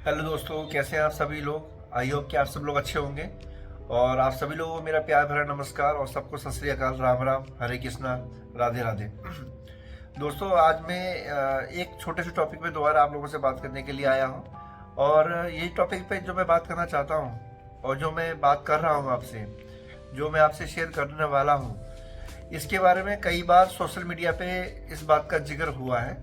Hello दोस्तों, कैसे हैं आप सभी लोग। आई होप कि आप सब लोग अच्छे होंगे। और आप सभी लोगों को मेरा प्यार भरा नमस्कार और सबको सत श्री अकाल, राम राम, हरे कृष्णा, राधे राधे। दोस्तों, आज मैं एक छोटे से टॉपिक पे दोबारा आप लोगों से बात करने के लिए आया हूँ। और यही टॉपिक पे जो मैं बात करना चाहता हूँ और जो मैं बात कर रहा हूँ आपसे, जो मैं आपसे शेयर करने वाला हूँ, इसके बारे में कई बार सोशल मीडिया पे इस बात का जिक्र हुआ है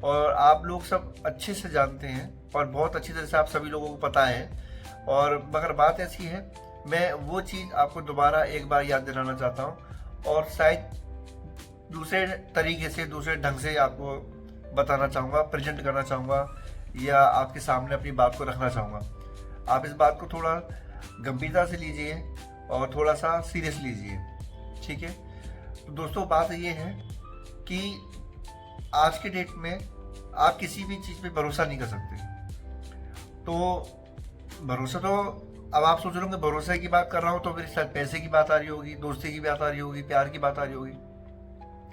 और आप लोग सब अच्छे से जानते हैं और बहुत अच्छी तरह से आप सभी लोगों को पता है। और मगर बात ऐसी है, मैं वो चीज़ आपको दोबारा एक बार याद दिलाना चाहता हूँ और शायद दूसरे तरीके से, दूसरे ढंग से आपको बताना चाहूँगा, प्रेजेंट करना चाहूँगा या आपके सामने अपनी बात को रखना चाहूँगा। आप इस बात को थोड़ा गंभीरता से लीजिए और थोड़ा सा सीरियस लीजिए, ठीक है। तो दोस्तों, बात ये है कि आज के डेट में आप किसी भी चीज़ पे भरोसा नहीं कर सकते। तो भरोसा तो, अब आप सोच रहे होंगे भरोसे की बात कर रहा हूँ तो फिर शायद पैसे की बात आ रही होगी, दोस्ती की बात आ रही होगी, प्यार की बात आ रही होगी,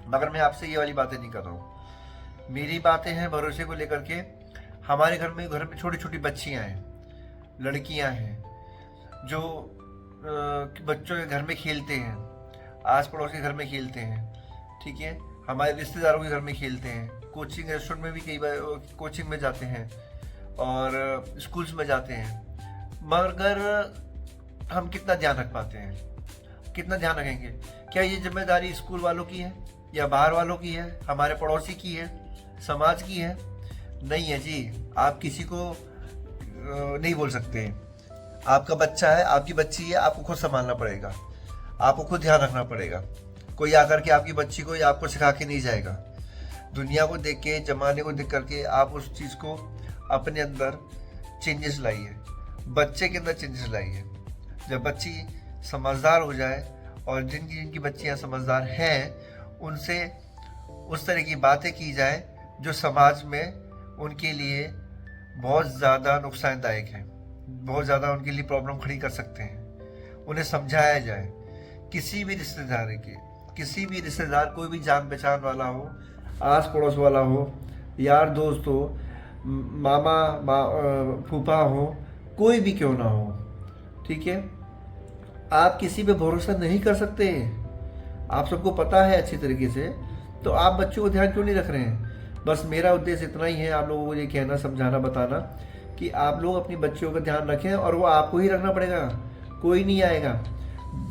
मगर मैं आपसे ये वाली बातें नहीं कर रहा हूँ। मेरी बातें हैं भरोसे को लेकर के। हमारे घर में छोटी छोटी बच्चियाँ हैं, लड़कियाँ हैं जो बच्चों के घर में खेलते हैं, आस पड़ोस के घर में खेलते हैं, ठीक है, हमारे रिश्तेदारों के घर में खेलते हैं, कोचिंग रेस्टोरेंट में भी कई बार कोचिंग में जाते हैं और स्कूल्स में जाते हैं। मगर हम कितना ध्यान रख पाते हैं, कितना ध्यान रखेंगे? क्या ये जिम्मेदारी स्कूल वालों की है या बाहर वालों की है, हमारे पड़ोसी की है, समाज की है? नहीं है जी। आप किसी को नहीं बोल सकते। आपका बच्चा है, आपकी बच्ची है, आपको खुद संभालना पड़ेगा, आपको खुद ध्यान रखना पड़ेगा। कोई आकर के आपकी बच्ची को या आपको सिखा के नहीं जाएगा। दुनिया को देख के, जमाने को देख करके आप उस चीज़ को अपने अंदर चेंजेस लाइए, बच्चे के अंदर चेंजेस लाइए। जब बच्ची समझदार हो जाए, और जिनकी जिनकी बच्चियां समझदार हैं उनसे उस तरह की बातें की जाए जो समाज में उनके लिए बहुत ज़्यादा नुकसानदायक है, बहुत ज़्यादा उनके लिए प्रॉब्लम खड़ी कर सकते हैं, उन्हें समझाया जाए। किसी भी रिश्तेदार के, किसी भी रिश्तेदार, कोई भी जान पहचान वाला हो, आस पड़ोस वाला हो, यार दोस्त हो, फूफा हो, कोई भी क्यों ना हो, ठीक है, आप किसी पे भरोसा नहीं कर सकते। आप सबको पता है अच्छी तरीके से। तो आप बच्चों को ध्यान क्यों नहीं रख रहे हैं? बस मेरा उद्देश्य इतना ही है, आप लोगों को ये कहना, समझाना, बताना कि आप लोग अपनी बच्चियों का ध्यान रखें और वो आपको ही रखना पड़ेगा, कोई नहीं आएगा।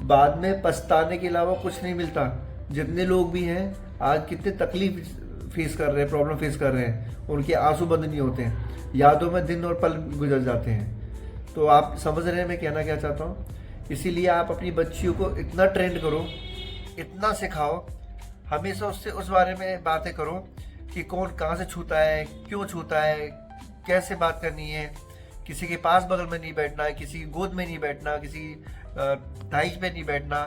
बाद में पछताने के अलावा कुछ नहीं मिलता। जितने लोग भी हैं आज कितने तकलीफ फेस कर रहे हैं, प्रॉब्लम फेस कर रहे हैं, उनके आंसू बंद नहीं होते हैं, यादों में दिन और पल गुजर जाते हैं। तो आप समझ रहे हैं मैं कहना क्या चाहता हूँ। इसीलिए आप अपनी बच्चियों को इतना ट्रेंड करो, इतना सिखाओ, हमेशा उससे उस बारे में बातें करो कि कौन कहाँ से छूता है, क्यों छूता है, कैसे बात करनी है, किसी के पास बगल में नहीं बैठना है, किसी की गोद में नहीं बैठना, किसी दाई पे नहीं बैठना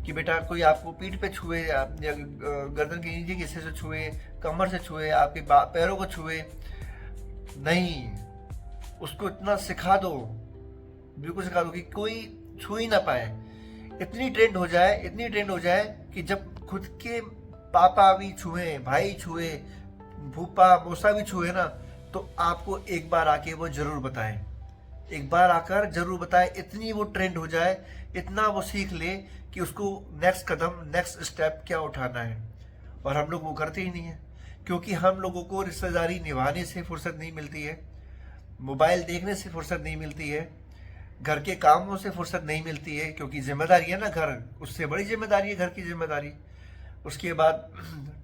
कि बेटा कोई आपको पीठ पे छुए या गर्दन के नीचे किसी से छुए, कमर से छुए, आपके पैरों को छुए नहीं। उसको इतना सिखा दो, बिल्कुल सिखा दो कि कोई छू ही ना पाए। इतनी ट्रेंड हो जाए, इतनी ट्रेंड हो जाए कि जब खुद के पापा भी छुए, भाई छुए, फूफा मौसा भी छुए ना, तो आपको एक बार आके वो जरूर बताएं, एक बार आकर जरूर बताएं। इतनी वो ट्रेंड हो जाए, इतना वो सीख ले कि उसको नेक्स्ट कदम, नेक्स्ट स्टेप क्या उठाना है। और हम लोग वो करते ही नहीं है, क्योंकि हम लोगों को रिश्तेदारी निभाने से फुर्सत नहीं मिलती है, मोबाइल देखने से फुर्सत नहीं मिलती है, घर के कामों से फुर्सत नहीं मिलती है, क्योंकि जिम्मेदारी है ना घर, उससे बड़ी जिम्मेदारी है घर की जिम्मेदारी। उसके बाद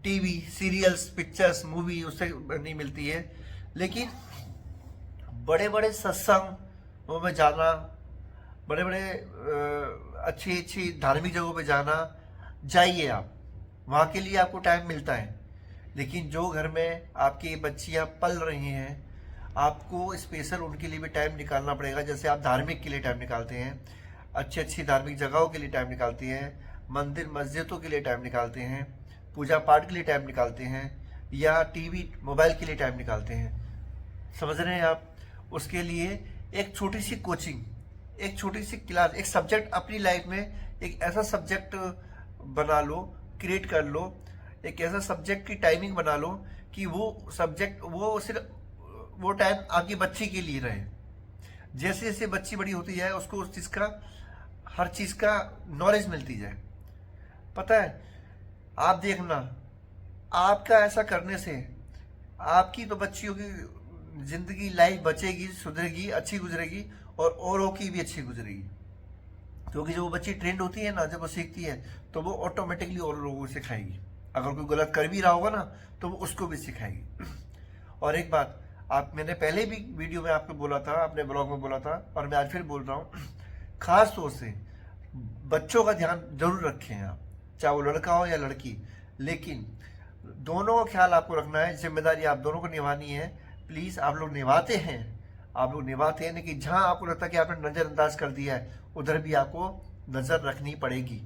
टीवी सीरियल्स, पिक्चर्स, मूवी, उससे नहीं मिलती है। लेकिन बड़े बड़े सत्संगों में जाना, बड़े बड़े अच्छी अच्छी धार्मिक जगहों पे जाना, जाइए आप, वहाँ के लिए आपको टाइम मिलता है। लेकिन जो घर में आपकी बच्चियाँ पल रही हैं, आपको स्पेशल उनके लिए भी टाइम निकालना पड़ेगा। जैसे आप धार्मिक के लिए टाइम निकालते हैं, अच्छी अच्छी धार्मिक जगहों के लिए टाइम निकालते हैं, मंदिर मस्जिदों के लिए टाइम निकालते हैं, पूजा पाठ के लिए टाइम निकालते हैं, या टीवी मोबाइल के लिए टाइम निकालते हैं, समझ रहे हैं आप? उसके लिए एक छोटी सी कोचिंग, एक छोटी सी क्लास, एक सब्जेक्ट अपनी लाइफ में, एक ऐसा सब्जेक्ट बना लो, क्रिएट कर लो, एक ऐसा सब्जेक्ट की टाइमिंग बना लो कि वो सब्जेक्ट, वो सिर्फ वो टाइम आपकी बच्ची के लिए रहे। जैसे जैसे बच्ची बड़ी होती जाए उसको उस चीज़ का, हर चीज़ का नॉलेज मिलती जाए। पता है, आप देखना, आपका ऐसा करने से आपकी तो बच्चियों की ज़िंदगी, लाइफ बचेगी, सुधरेगी, अच्छी गुजरेगी, और औरों की भी अच्छी गुजरेगी। क्योंकि जब वो बच्ची ट्रेंड होती है ना, जब वो सीखती है तो वो ऑटोमेटिकली और लोगों को सिखाएगी। अगर कोई गलत कर भी रहा होगा ना तो वो उसको भी सिखाएगी। और एक बात, आप, मैंने पहले भी वीडियो में आपको बोला था, अपने ब्लॉग में बोला था, और मैं आज फिर बोल रहा हूँ, खास तौर से बच्चों का ध्यान जरूर रखें आप, चाहे वो लड़का हो या लड़की, लेकिन दोनों का ख्याल आपको रखना है, जिम्मेदारी आप दोनों को निभानी है। प्लीज़, आप लोग निभाते हैं, आप लोग निभाते हैं, लेकिन जहाँ आपको लगता है कि आपने नज़रअंदाज कर दिया है उधर भी आपको नज़र रखनी पड़ेगी।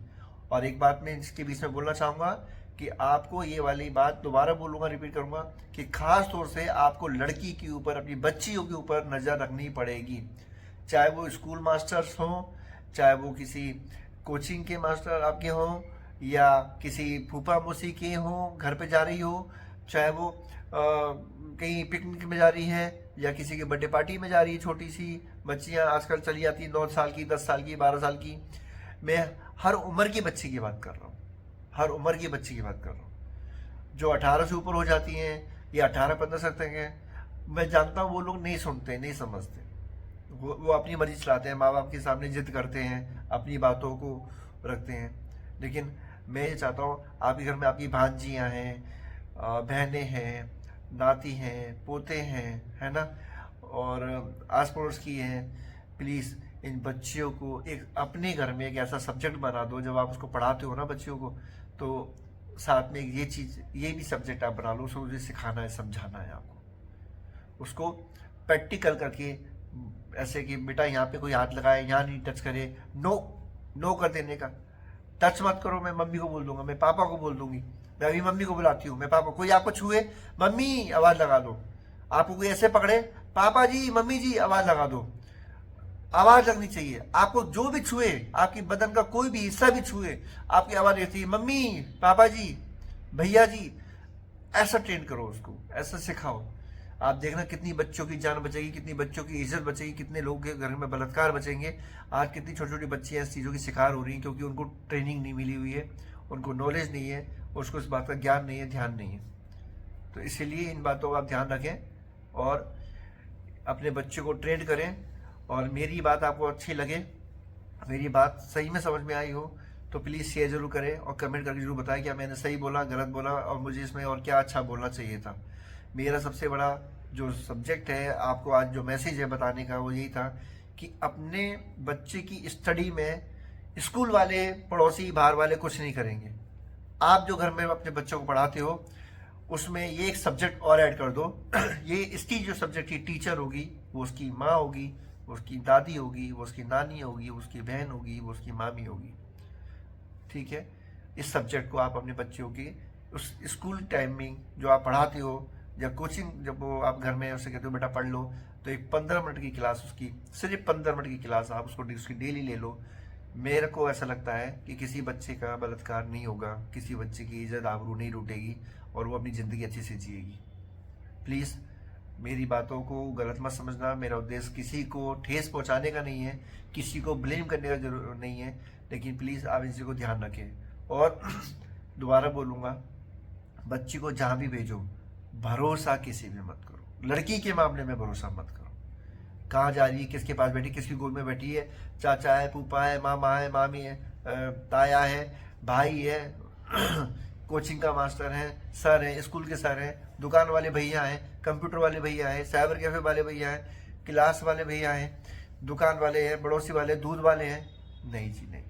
और एक बात मैं इसके बीच में बोलना चाहूँगा कि आपको ये वाली बात दोबारा बोलूँगा, रिपीट करूँगा, कि खास तौर से आपको लड़की के ऊपर, अपनी बच्चियों के ऊपर नज़र रखनी पड़ेगी। चाहे वो स्कूल मास्टर्स हों, चाहे वो किसी कोचिंग के मास्टर आपके हों, या किसी फूफा मौसी के हों, घर पे जा रही हो, चाहे वो कहीं पिकनिक में जा रही है, या किसी की बर्थडे पार्टी में जा रही है। छोटी सी बच्चियां आजकल चली जाती हैं, 9 साल की, 10 साल की, 12 साल की। मैं हर उम्र की बच्ची की बात कर रहा हूँ, हर उम्र की बच्ची की बात कर रहा हूँ। जो 18 से ऊपर हो जाती हैं या 18-15 तक हैं, मैं जानता हूँ वो लोग नहीं सुनते, नहीं समझते, वो अपनी मर्जी चलाते हैं, माँ बाप के सामने जिद करते हैं, अपनी बातों को रखते हैं। लेकिन मैं ये चाहता हूँ, आपके घर में आपकी भांजियाँ हैं, बहनें हैं, नाती हैं, पोते हैं, है ना, और आस पड़ोस की हैं। प्लीज़ इन बच्चियों को एक अपने घर में एक ऐसा सब्जेक्ट बना दो, जब आप उसको पढ़ाते हो ना बच्चियों को, तो साथ में ये चीज़, ये भी सब्जेक्ट आप बना लो, उसको मुझे सिखाना है, समझाना है आपको, उसको प्रैक्टिकल करके, ऐसे कि बेटा यहाँ पे कोई हाथ लगाए, यहाँ नहीं टच करे, नो नो कर देने का। टच मत करो, मैं मम्मी को बोल दूंगा, मैं पापा को बोल दूंगी, मैं अभी मम्मी को बुलाती हूँ, मैं पापा, कोई आपको छुए, मम्मी आवाज़ लगा दो। आपको कोई ऐसे पकड़े, पापा जी, मम्मी जी, आवाज़ लगा दो। आवाज़ लगनी चाहिए आपको। जो भी छुए, आपकी बदन का कोई भी हिस्सा भी छुए, आपकी आवाज़ रहती है, मम्मी, पापा जी, भैया जी। ऐसा ट्रेन करो उसको, ऐसा सिखाओ। आप देखना कितनी बच्चों की जान बचेगी, कितनी बच्चों की इज्जत बचेगी, कितने लोगों के घर में बलात्कार बचेंगे। आज कितनी छोटी छोटी बच्चियां इस चीज़ों की शिकार हो रही हैं, क्योंकि उनको ट्रेनिंग नहीं मिली हुई है, उनको नॉलेज नहीं है, उसको इस बात का ज्ञान नहीं है, ध्यान नहीं है। तो इसीलिए इन बातों का आप ध्यान रखें और अपने बच्चों को ट्रेन करें। और मेरी बात आपको अच्छी लगे, मेरी बात सही में समझ में आई हो, तो प्लीज़ शेयर जरूर करें और कमेंट करके जरूर बताएं क्या मैंने सही बोला, गलत बोला, और मुझे इसमें और क्या अच्छा बोलना चाहिए था। मेरा सबसे बड़ा जो सब्जेक्ट है, आपको आज जो मैसेज है बताने का, वो यही था कि अपने बच्चे की स्टडी में स्कूल वाले, पड़ोसी, बाहर वाले कुछ नहीं करेंगे। आप जो घर में अपने बच्चों को पढ़ाते हो उसमें ये एक सब्जेक्ट और ऐड कर दो। ये इसकी जो सब्जेक्ट की टीचर होगी, वो उसकी माँ होगी, वो उसकी दादी होगी, वो उसकी नानी होगी, वो उसकी बहन होगी, वो उसकी मामी होगी। ठीक है, इस सब्जेक्ट को आप अपने बच्चों की उस स्कूल टाइमिंग जो आप पढ़ाते हो, या कोचिंग जब वो आप घर में उससे कहते हो बेटा पढ़ लो, तो एक 15 मिनट की क्लास, उसकी सिर्फ 15 मिनट की क्लास आप उसकी डेली ले लो। मेरे को ऐसा लगता है कि किसी बच्चे का बलात्कार नहीं होगा, किसी बच्चे की इज्जत आबरू नहीं लूटेगी, और वो अपनी ज़िंदगी अच्छे से जिएगी। प्लीज़ मेरी बातों को गलत मत समझना। मेरा उद्देश्य किसी को ठेस पहुंचाने का नहीं है, किसी को ब्लेम करने का जरूर नहीं है, लेकिन प्लीज़ आप इस चीज़ को ध्यान रखें। और दोबारा बोलूँगा, बच्ची को जहाँ भी भेजो, भरोसा किसी में मत करो। लड़की के मामले में भरोसा मत करो। कहाँ जा रही है, किसके पास बैठी, किसकी गोद में बैठी है, चाचा है, फूफा है, मामा है, मामी है, ताया है, भाई है, कोचिंग का मास्टर है, सर है, स्कूल के सर हैं, दुकान वाले भैया हैं, कंप्यूटर वाले भैया हैं, साइबर कैफे वाले भैया हैं, क्लास वाले भैया हैं, दुकान वाले हैं, पड़ोसी वाले, दूध वाले हैं। नहीं जी नहीं,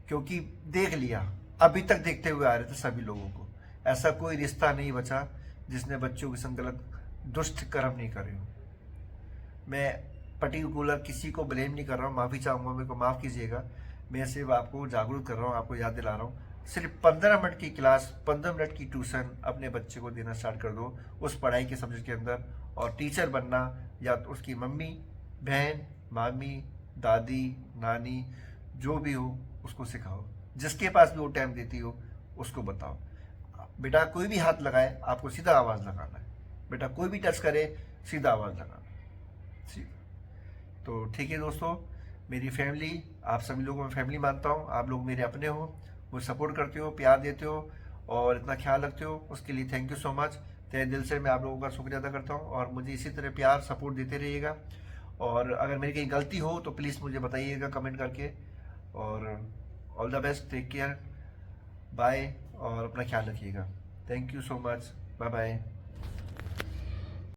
क्योंकि देख लिया, अभी तक देखते हुए आ रहे थे सभी लोगों को। ऐसा कोई रिश्ता नहीं बचा जिसने बच्चों के संग गलत दुष्ट कर्म नहीं करे हो। मैं पर्टिकुलर किसी को ब्लेम नहीं कर रहा हूँ, माफ़ी चाहूँगा, मेरे को माफ़ कीजिएगा। मैं सिर्फ आपको जागरूक कर रहा हूँ, आपको याद दिला रहा हूँ। सिर्फ 15 मिनट की क्लास, 15 मिनट की ट्यूशन अपने बच्चे को देना स्टार्ट कर दो उस पढ़ाई के सब्जेक्ट के अंदर। और टीचर बनना, या तो उसकी मम्मी, बहन, मामी, दादी, नानी, जो भी हो उसको सिखाओ। जिसके पास भी वो टाइम देती हो उसको बताओ, बेटा कोई भी हाथ लगाए आपको सीधा आवाज़ लगाना है, बेटा कोई भी टच करे सीधा आवाज़ लगाना, सीधा। तो ठीक है दोस्तों, मेरी फैमिली, आप सभी लोगों को मैं फैमिली मानता हूँ। आप लोग मेरे अपने हो, मुझे सपोर्ट करते हो, प्यार देते हो और इतना ख्याल रखते हो, उसके लिए थैंक यू सो मच। तहे दिल से मैं आप लोगों का शुक्रिया अदा करता हूँ और मुझे इसी तरह प्यार सपोर्ट देते रहिएगा। और अगर मेरी कहीं गलती हो तो प्लीज़ मुझे बताइएगा कमेंट करके। और all the best, take care, bye और अपना ख्याल रखिएगा। Thank you so much, bye bye.